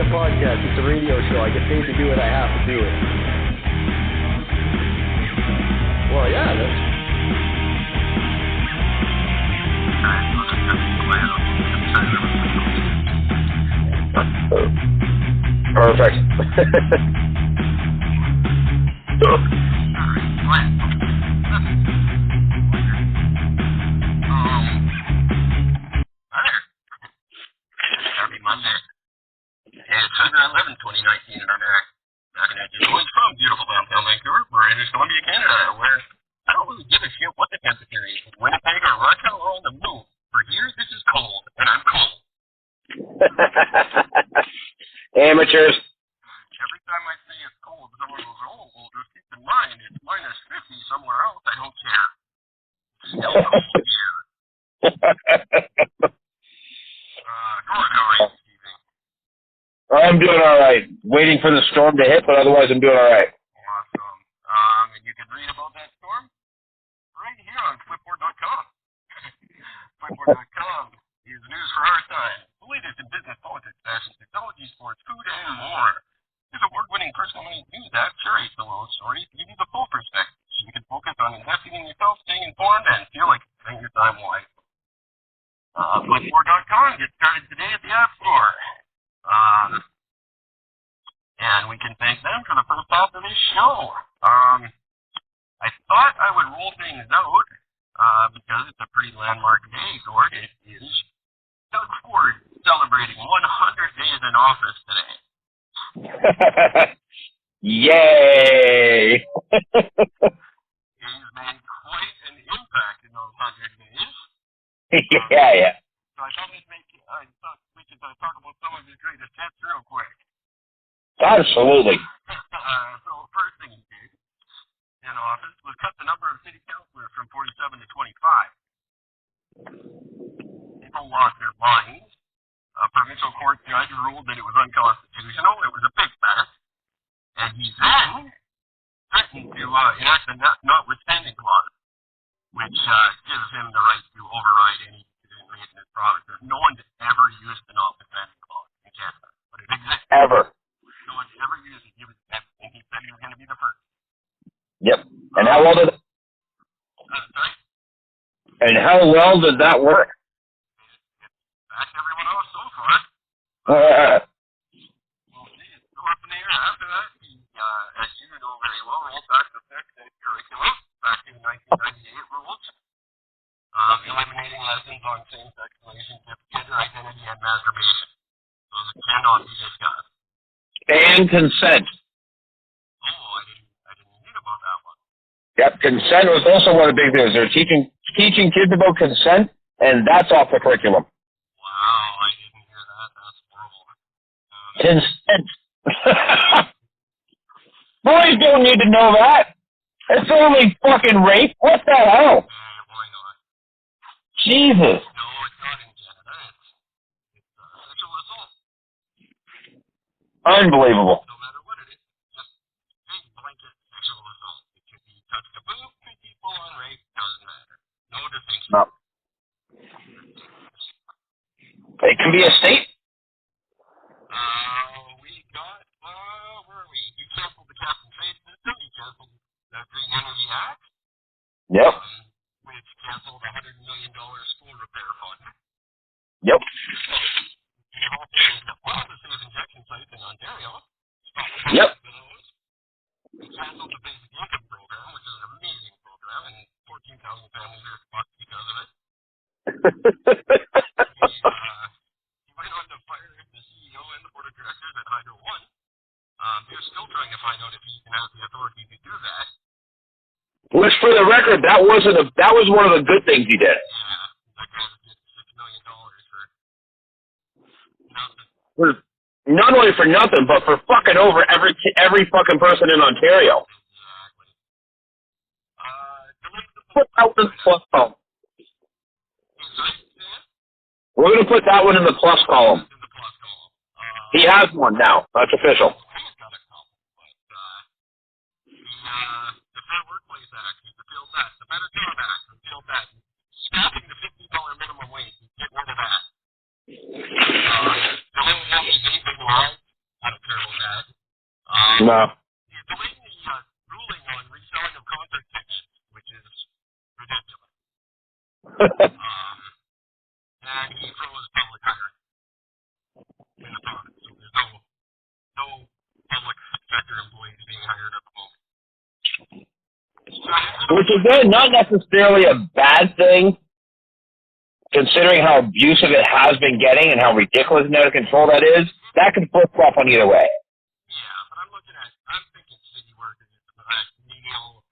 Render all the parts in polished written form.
a podcast. It's a radio show. I get paid to do it. I have to do it. Well, yeah, that's... Perfect. Happy Monday. It's 11/11/2019, and I'm back at you boys from beautiful downtown Vancouver, British Columbia, Canada, where I don't really give a shit what the temperature is. Winnipeg or Russia or on the moon. For here, this is cold, and I'm cold. Amateurs. Every time I say it's cold, someone goes, oh, well, just keep in mind, it's minus 50 somewhere else. I don't care. It's still cold here. Gordon, how are you this evening? I'm doing all right. Waiting for the storm to hit, but otherwise I'm doing all right. Awesome. And you can read about that storm right here on Flipboard.com. Flipboard.com is news for our time. The latest in business, politics, fashion, technology, sports, food, and more. This award-winning personal news app curates the world stories to give you the full perspective, so you can focus on investing in yourself, staying informed, and feel like spending your time wisely. Flipboard.com gets started today at the App Store. And we can thank them for the first half of this show. I thought I would roll things out, because it's a pretty landmark day, Gord. It is Doug Ford celebrating 100 days in office today. Yay! He's made quite an impact in those 100 days. Yeah. So I thought we could talk about some of his greatest hits real quick. Absolutely. So first thing he did in office was cut the number of city councilors from 47 to 25. People lost their minds. A provincial court judge ruled that it was unconstitutional. It was a big mess. And he then threatened to enact a notwithstanding clause, which gives him the right to override any decision made in his province. No one's ever used the notwithstanding clause in Canada, but it exists. Ever. No one's ever used it, and he said he was going to be the first. Yep. And how well did? Sorry? And how well did that work? Backed everyone off so far. We'll see. It's still up in the air. After that, he, as you know very well, rolled back the sex ed curriculum back in 1998 rules, eliminating lessons on same-sex relationships, gender identity, and masturbation. Those cannot be discussed. And consent. Oh, I didn't hear about that one. Yep, consent was also one of the big things. They're teaching kids about consent, and that's off the curriculum. Wow, I didn't hear that. That's horrible. Consent. Boys don't need to know that. It's only fucking rape. What the hell? Why not? Jesus. No, it's not in Canada. It's sexual assault. Unbelievable. No matter what it is, just big blanket sexual assault. It could be touch the boob, could be full on rape, doesn't matter. No distinction. No. It can be a state. We got, where are we? You canceled the cap and trade system. You canceled the Green Energy Act. Yep. Which canceled a $100 million school repair fund. Yep. You also one of the safe injection sites in Ontario. Yep. We canceled the basic income program, which is an amazing program, and 14,000 families are fucked because of it. He went on to fire the CEO and the board of directors at Hydro One. They're still trying to find out if he even has the authority to do that. Which, for the record, that was one of the good things he did. Yeah, that guy was getting $6 million for nothing. Not only for nothing, but for fucking over every fucking person in Ontario. Exactly. Put that one in the plus column. We're going to put that one in the plus column. He has one now. That's official. He's got a couple, but the Fair Workplace Act, he's repealed that. The Better Job Act, repealed that. Scrapping the $50 minimum wage, get rid of that. The minimum wage vaping laws, And he froze public hiring in the province. So there's no public sector employees being hired at the moment. Which again, not necessarily a bad thing, considering how abusive it has been getting and how ridiculous and out of control that is. That could flip flop on either way. Yeah, but I'm thinking city workers, that menial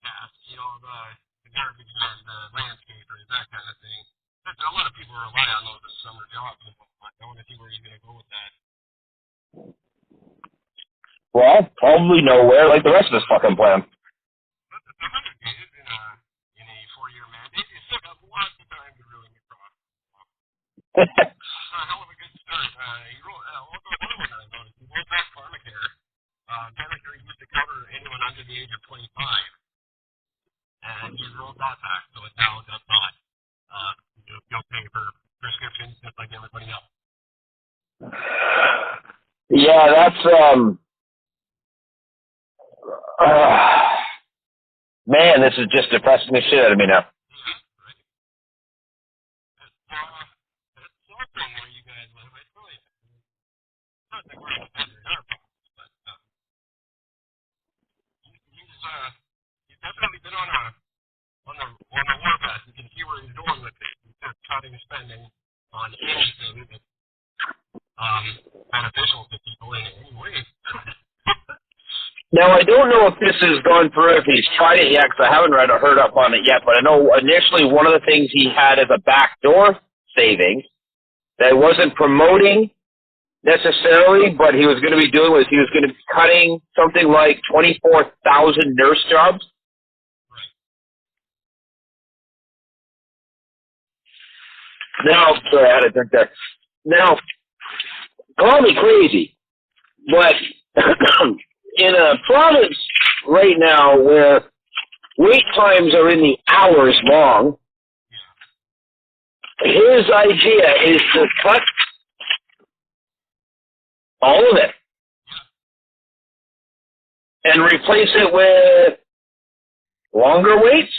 tasks, the garbage men, the landscapers, that kind of thing. A lot of people rely on those as summer jobs and whatnot. I want to see where you're going to go with that. Well, probably nowhere, like the rest of this fucking plan. But the 100 days in a 4-year mandate, you still got lots of time to ruin your crop. It's a hell of a good start. Also, another one that I noticed, he rolled back pharmacare. Pharmacare used to cover anyone under the age of 25. And he rolled that back, so it now does not. You'll pay for prescriptions just like everybody else. Yeah, that's, man, this is just depressing the shit out of me now. It's something where you guys live. It's really not that we're in a better problems, but he's definitely been on the warpath. You can see where he's going with it. He's just cutting spending on anything that's beneficial to people in any way. Now, I don't know if this has gone through, if he's tried it yet, because I haven't heard up on it yet, but I know initially one of the things he had as a backdoor savings that wasn't promoting necessarily, but he was going to be doing was he was going to be cutting something like 24,000 nurse jobs. Now, sorry, I had a drink there. Now, call me crazy, but in a province right now where wait times are in the hours long, his idea is to cut all of it and replace it with longer waits.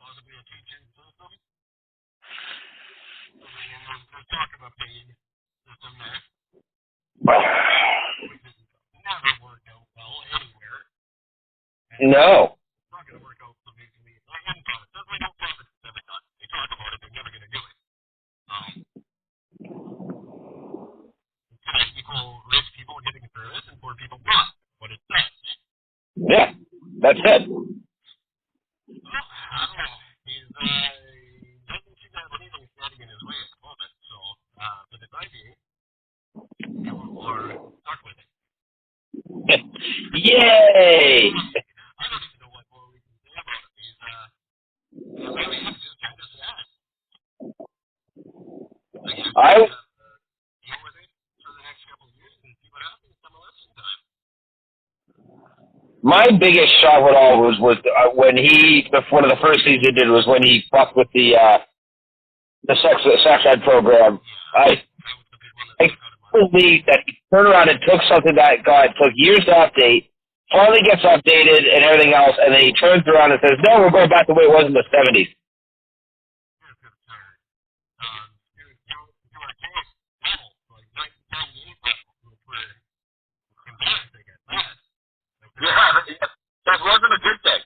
Possibly a teaching system. There's talk about paid system there. Never worked out well anywhere. No. It's not going to work out so easily. Like in profit. That's like no profit never done. They talk about it, they're never going to do it. It's equal rich people getting service and poor people not. What it says. Yeah, that's it. Well, I don't know. He doesn't seem to have anything standing in his way at the moment. So, for the time being, people are stuck with it. Yay! I don't even know what more we can say about it. It really is just kind of sad. I Deal with it for the next couple of years and see what happens some election time. my biggest shock with all was when one of the first things he did was when he fucked with the sex ed program. I believe that he turned around and took something that took years to update, finally gets updated and everything else, and then he turns around and says, "No, we're going back the way it was in the '70s." Yeah, that wasn't a good thing.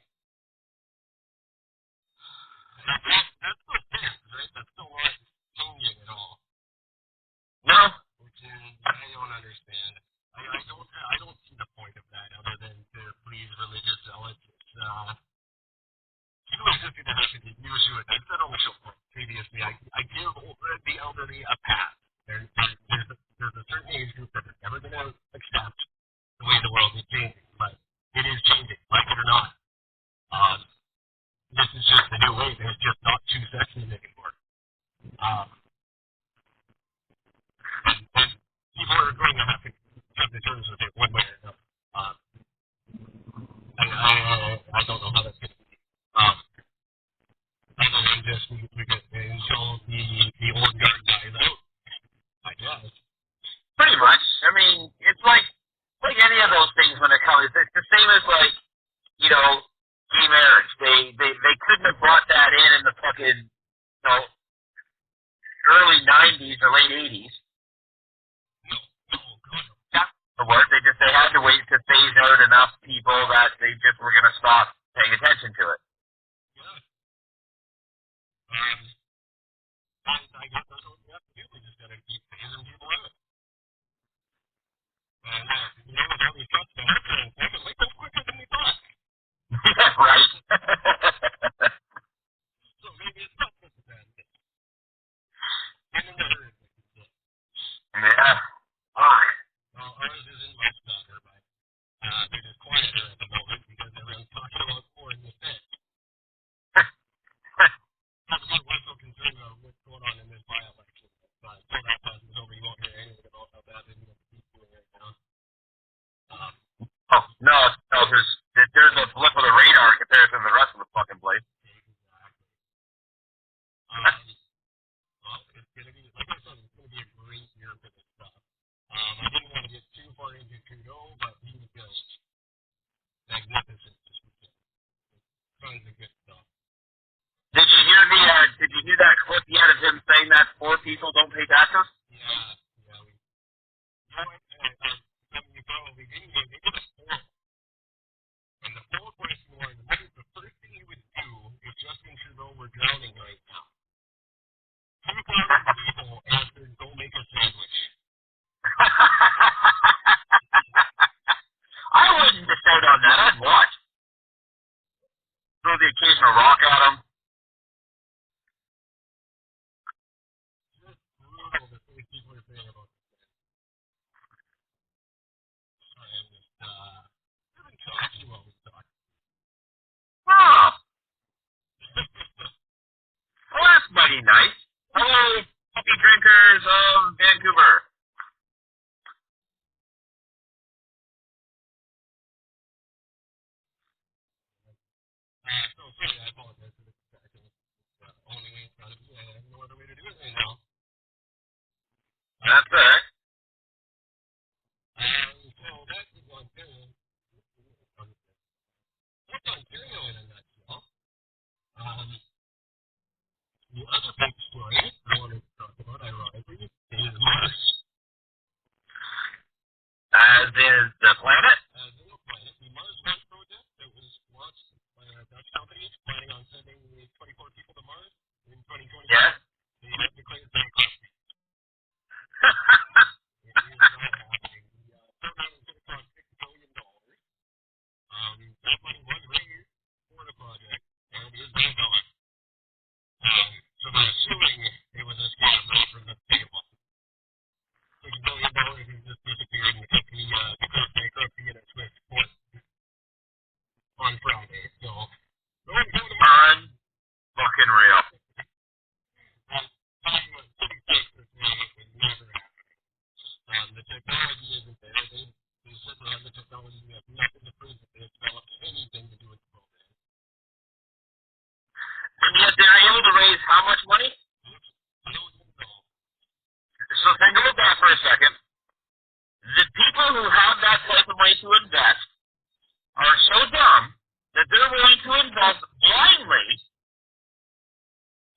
That's still there, right? That's still not changing at all. No. Which is, I don't understand. I don't see the point of that other than to please religious zealots. People just need to have to use you. I've said on the show previously, I give the elderly a pass. There's a certain age group that are never going to accept the way the world is changing, but it is changing, like it or not. This is just the new way. There's just not two sexes anymore. And people are going to have to come to terms with it one way or another. I don't know how that's going to be. Other than just we get until the old guard dies out, I guess. Pretty much. I mean, it's like any of those things when it comes. It's the same as gay marriage. They couldn't have brought that in fucking, early 90s or late 80s. Yeah. For what? They had to wait to phase out enough people that they just were going to stop paying attention to it. I guess that's what we have to do. We just got to keep phasing people out. With all these cuts that happen, they go quicker than we thought. Yeah, right? So maybe it's not such a bad thing. And then the herd, Yeah. Fuck. well, ours isn't much better, but they're just quieter at the moment because everyone's talking about more in the Fed. That's why we're so concerned about what's going on in this by-election. But until that passes over, you won't hear anything about how bad they're going to keep doing right now. Oh, no, there's a blip of the radar in comparison to the rest of the fucking place. Exactly. Well, it's going to be, like I said, it's going to be a great year for this stuff. I didn't want to get too far into Trudeau, but he was just magnificent this weekend. Tons of good stuff. Did you hear that clip he had of him saying that poor people don't pay taxes? Yeah, we, you probably didn't get, they did a poll. And the poll question was, what is the first thing you would do if Justin Trudeau were drowning right now? 2,000 people answered, go make a sandwich. I wouldn't decide on that. I'd watch. Throw the occasional rock at him. Just brutal the things people are saying about this man. Sorry, I'm just, I've been talking while we talk. Oh. Well, that's mighty nice. Hello, puppy drinkers of Vancouver. So sorry, I apologize for the distraction. It's the only way it's gotta be. I have no other way to do it right now. That's it. So that is Ontario. That's Ontario in a nutshell. The other big story I wanted to talk about, ironically, is Mars. As is the planet. The new planet, the Mars One project that was launched by a Dutch company planning on sending 24 people to Mars in 2020. Yes. They have declared bankruptcy. It is not happening. The program is going to cost $6 billion. That money was raised for the project and is now gone. So they're assuming it was a scam right from the table. $6 billion has just disappeared, and the company declared bankruptcy in a Swiss court on Friday. So, going to the Fucking real. pretty safe to say it was never happening. The technology isn't there. They said they have the technology. We have nothing to prove that they have developed anything to do with the program. And yet they're able to raise how much money? So think about that for a second. The people who have that type of money to invest are so dumb that they're willing to invest blindly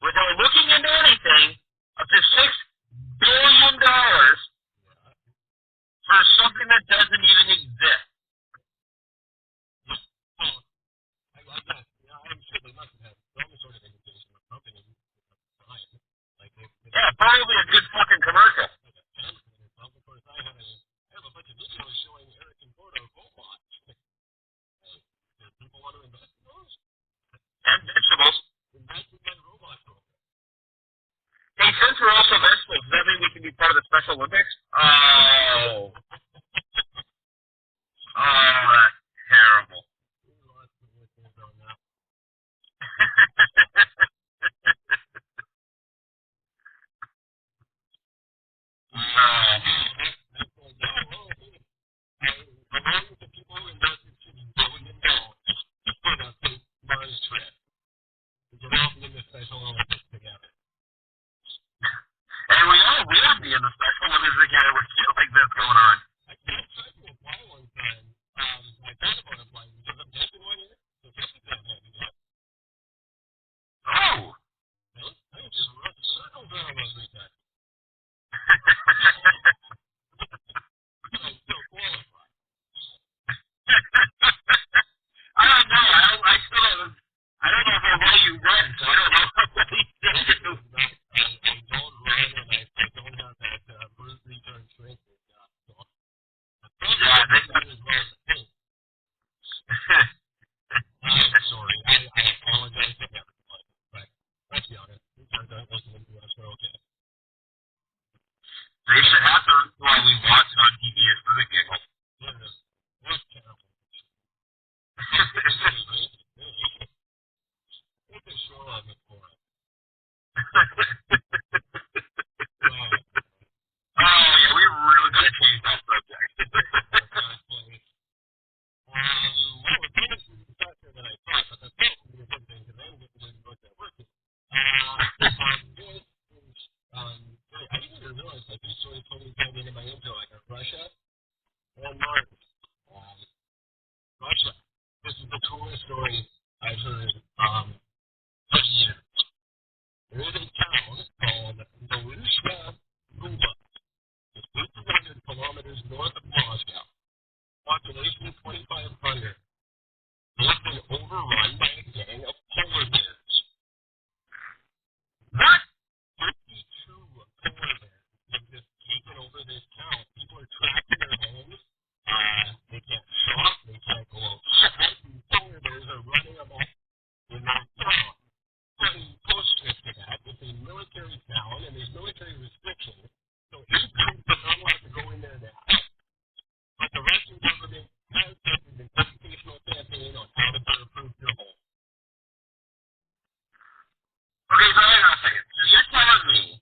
without looking into anything up to $6 billion for something that doesn't even exist. I'm sure they must have had some sort of indication of something in time. Yeah, probably a good fucking commercial. Of course, I have a bunch of videos showing Eric and Gordo robots. Do people want to invest in those? And vegetables. Invest in that robot program. Hey, since we're also vegetables, does that mean we can be part of the Special Olympics? Oh. Oh, that's terrible. Among the people who invested $6 billion in a fake Mars trip to get out in the Special Olympics together. And we would be in the Special Olympics together with shit like this going on. I tried to apply one time. I thought about applying because I'm testing one year. So this is that heavy yet. Oh! still qualify. I don't know. I still haven't. I don't know how well you run, so I don't know how well you do. I don't run, and I don't have that brute return strength. So, yeah, that's not as well as I think. Sorry, I apologize to everyone, but let's be honest. These guys aren't listening to us. We're okay. They should have to, while we watch it on TV, is for the giggle. What channel? What the show on it for? Oh, yeah, we really got to change that subject. Well, it's honestly faster than I thought, but that's probably a good thing, because I'm getting to what that work is. I didn't even realize, like, these stories totally tied into my intro. I got Russia and Mars. Russia. This is the coolest story I've heard for years. There is a town called Marushka, Cuba. It's 1,800 kilometers north of Moscow. Population 2,500. They've been overrun by a gang of polar bears. What? 52 polar bears have just taken over this town. People are trapped in their homes. They can't shop. They can't go outside. These polar bears are running amok in that town. Putting postscript to that, it's a military town, and there's military restrictions. So eight troops are not allowed to go in there now. But the Russian government has started an educational campaign on how to bear-proof your home. Okay, so hang on a second. So you're telling me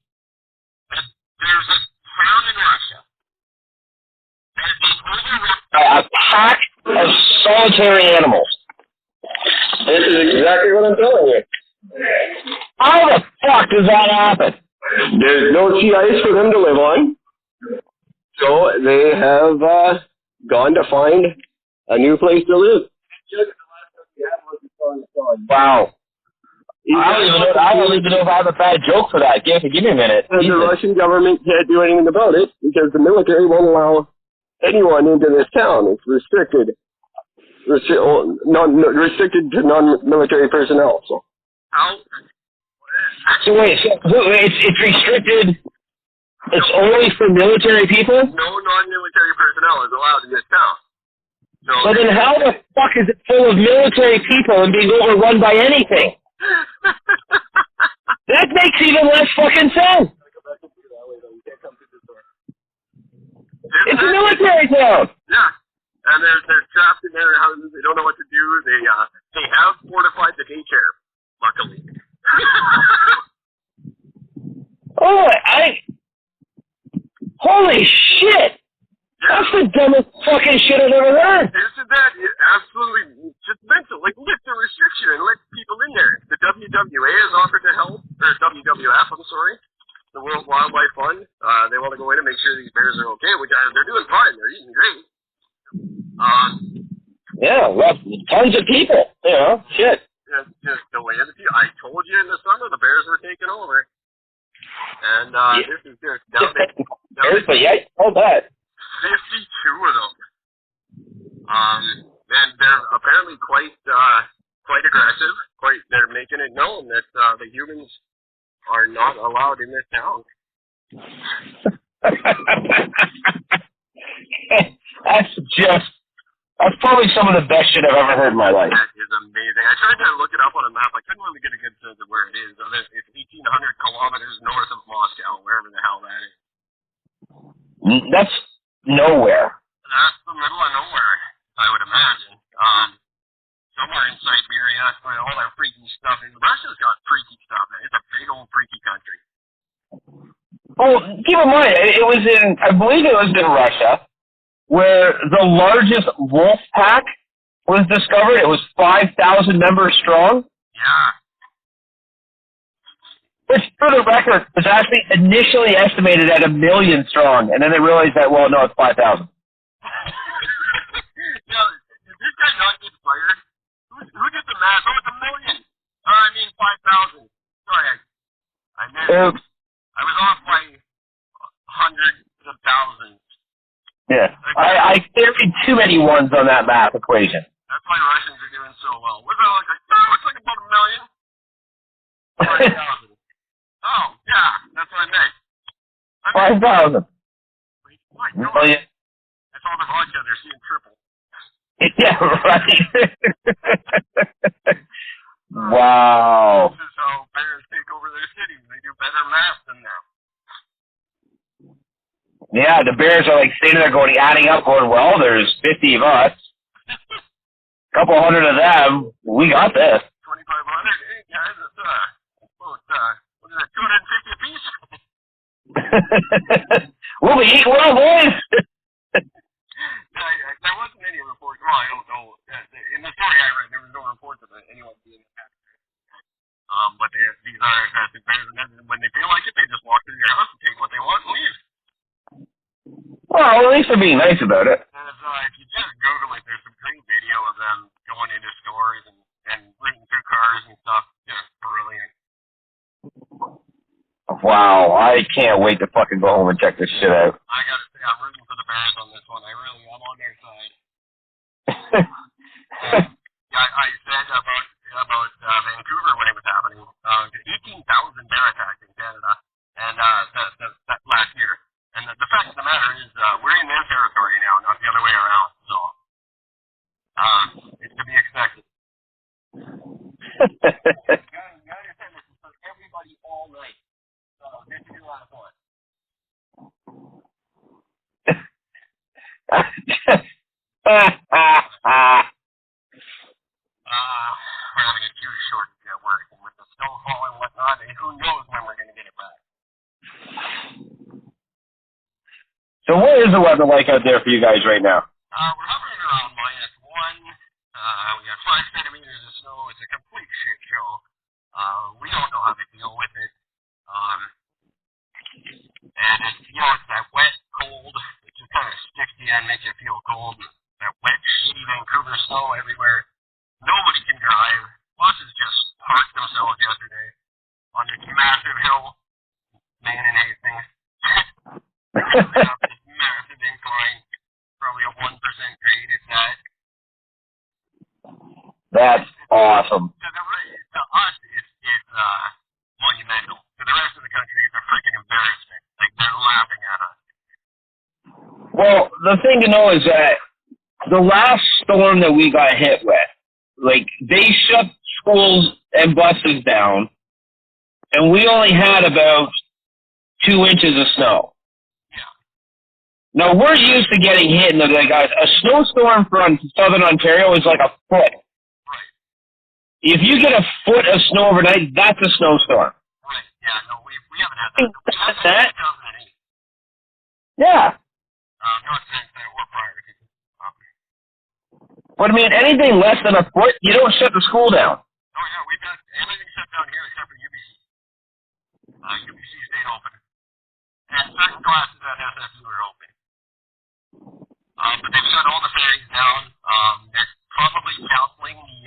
that there's a town in Russia that is being overrun A pack of solitary animals. This is exactly what I'm telling you. How the fuck does that happen? There's no sea ice for them to live on, so they have gone to find a new place to live. Wow. I don't even know if I have a bad joke for that. Give me a minute. And the Russian government can't do anything about it because the military won't allow anyone into this town. It's restricted. Restricted to non-military personnel. So. out. So wait, it's restricted. It's only for military people? No non-military personnel is allowed in this town. So then how the fuck is it full of military people and being overrun by anything? That makes even less fucking sense. It's a military town. Yeah. And they're trapped in their houses. They don't know what to do. They have fortified the daycare, luckily. Holy shit! Yeah. That's the dumbest fucking shit I've ever heard. Isn't that absolutely just mental? Like, lift the restriction and let people in there. The WWA has offered to help, or WWF, I'm sorry, the World Wildlife Fund. They want to go in and make sure these bears are okay, which they're doing fine. They're eating great. Yeah, well, tons of people, you know, shit. Just the way I told you in the summer the bears were taking over. And this is just But yeah, hold that. 52 of them. And they're apparently quite aggressive. They're making it known that the humans are not allowed in this town. That's probably some of the best shit I've ever heard in my life. That is amazing. I tried to look it up on a map. I couldn't really get a good sense of where it is. It's 1,800 kilometers north of Moscow, wherever the hell that is. That's nowhere. That's the middle of nowhere, I would imagine. Somewhere in Siberia, where all that freaky stuff is. Russia's got freaky stuff. It's a big old freaky country. Well, keep in mind, I believe it was in Russia, where the largest wolf pack was discovered. It was 5,000 members strong. Yeah. Which, for the record, was actually initially estimated at 1 million strong, and then they realized that, well, no, it's 5,000. Now, did this guy not get fired? Who did the math? Oh, it's 1 million. 5,000. Sorry, I missed. Oops. I was off by 100 many ones on that math equation. That's why Russians are doing so well. What's that like? It's like about 1 million. 5,000. Oh, yeah, that's what I meant. 5,000. My God. Million. That's all the vodka they're seeing triple. Yeah, right. Wow. This is how bears take over their cities. They do better math than them. Yeah, the Bears are like sitting there going, adding up, going, well, there's 50 of us. A couple hundred of them. We got this. 2,500? Hey, guys, it's, what is that, 250 apiece? We'll be eating well, boys. There wasn't any report. Well, I don't know. In the story I read, there was no report of anyone being attacked. But these are aggressive bears, and when they feel like it, they just walk through your house and take what they want and leave. Well, at least they're being nice about it. If you just Google it, there's some great video of them going into stores and rooting through cars and stuff. Just brilliant. Wow, I can't wait to fucking go home and check this shit out. I gotta say, I'm rooting for the Bears on this one. I really am on their side. I said about Vancouver when it was happening. 18,000 bear attacks in Canada, and that last year. And the fact of the matter is, we're in their territory now, not the other way around. So, it's to be expected. You understand this is for everybody all night. So, this is your last one. We're having a huge shortage at work, and with the snow falling and whatnot, and who knows when we're going to get it back. So what is the weather like out there for you guys right now? We're hovering around -1. We got 5 centimeters of snow. It's a complete shit show. We don't know how to deal with it. And it's, it's that wet, cold. It just kind of sticks to you and makes you feel cold. That wet, shitty Vancouver snow everywhere. Nobody can drive. Buses just parked themselves yesterday on this massive hill. Man in Hastings. This massive incline. Probably a 1% grade, if that. That's awesome. To us, it's monumental. To the rest of the country, it's a freaking embarrassment. Like, they're laughing at us. Well, the thing to know is that the last storm that we got hit with, like, they shut schools and buses down, and we only had about 2 inches of snow. Yeah. Now, we're used to getting hit, and they're like, guys, a snowstorm from southern Ontario is like a foot. Right. If you get a foot of snow overnight, that's a snowstorm. Right. Yeah, no, we haven't had that. We had That? in 2008. Yeah. Not since then or prior to. But I mean, anything less than a foot, you don't shut the school down. Oh, yeah, we've got everything shut down here except for UBC. UBC stayed open. And certain classes at SFU are open. But they've shut all the ferries down. They're probably canceling the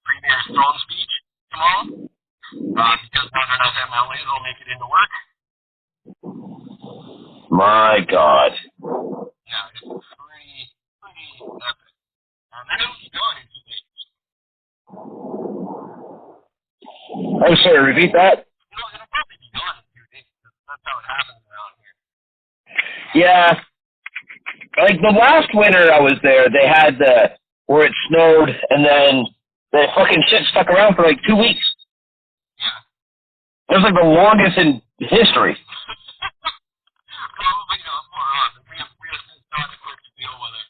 Premier's throne speech tomorrow. Because not enough MLAs will make it into work. My God. Yeah, it's pretty epic. And it'll be gone in 2 days. I'm sorry, repeat that? It'll probably be gone in 2 days. That's how it happens around here. Yeah. Like the last winter I was there, they had where it snowed and then the fucking shit stuck around for like 2 weeks. Yeah. It was like the longest in history. Probably not for us. We have not equipped to deal with it.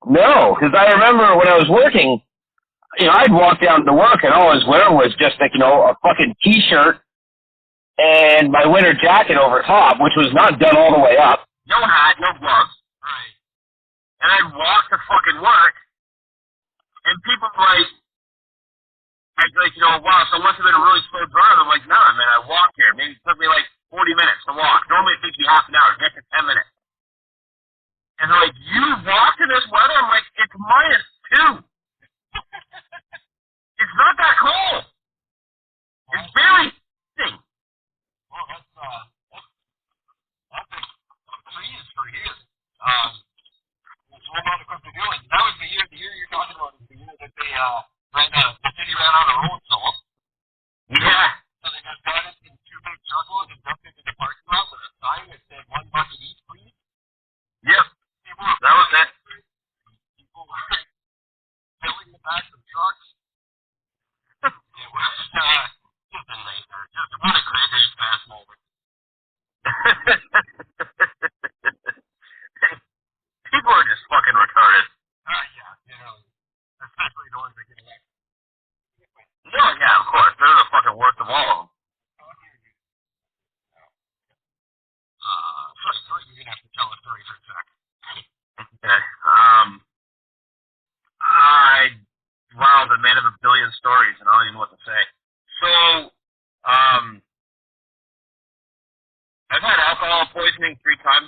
No, because I remember when I was working, I'd walk down to work and all I was wearing was just like, a fucking t-shirt and my winter jacket over top, which was not done all the way up. No hat, no gloves. Right. And I'd walk to fucking work and people were like, wow, so it must have been a really slow drive. I'm like, nah, man, I walked here. Maybe it took me like 40 minutes to walk. Normally it takes you half an hour, get to 10 minutes. And they're like, you walked in this weather? I'm like, it's -2. It's not that cold. It's very thin. Well, that's trees for here. So we're not equipped to do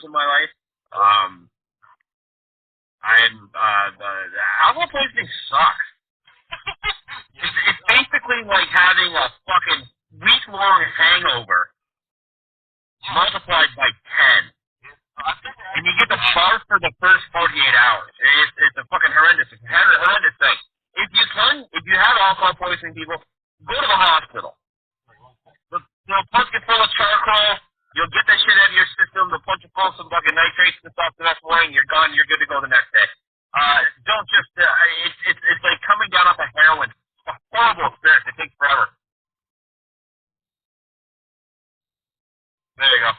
in my life. The alcohol poisoning sucks. It's basically like having a fucking week-long hangover multiplied by 10. And you get the barf for the first 48 hours. It's a fucking horrendous thing. If you have alcohol poisoning, people, go to the hospital. They'll punch you full of charcoal. You'll get that shit out of your system. They'll punch you full of some fucking nitrates and stuff the next morning. You're gone. You're good to go the next day. Don't just, it's like coming down off of heroin. It's a horrible experience. It takes forever. There you go.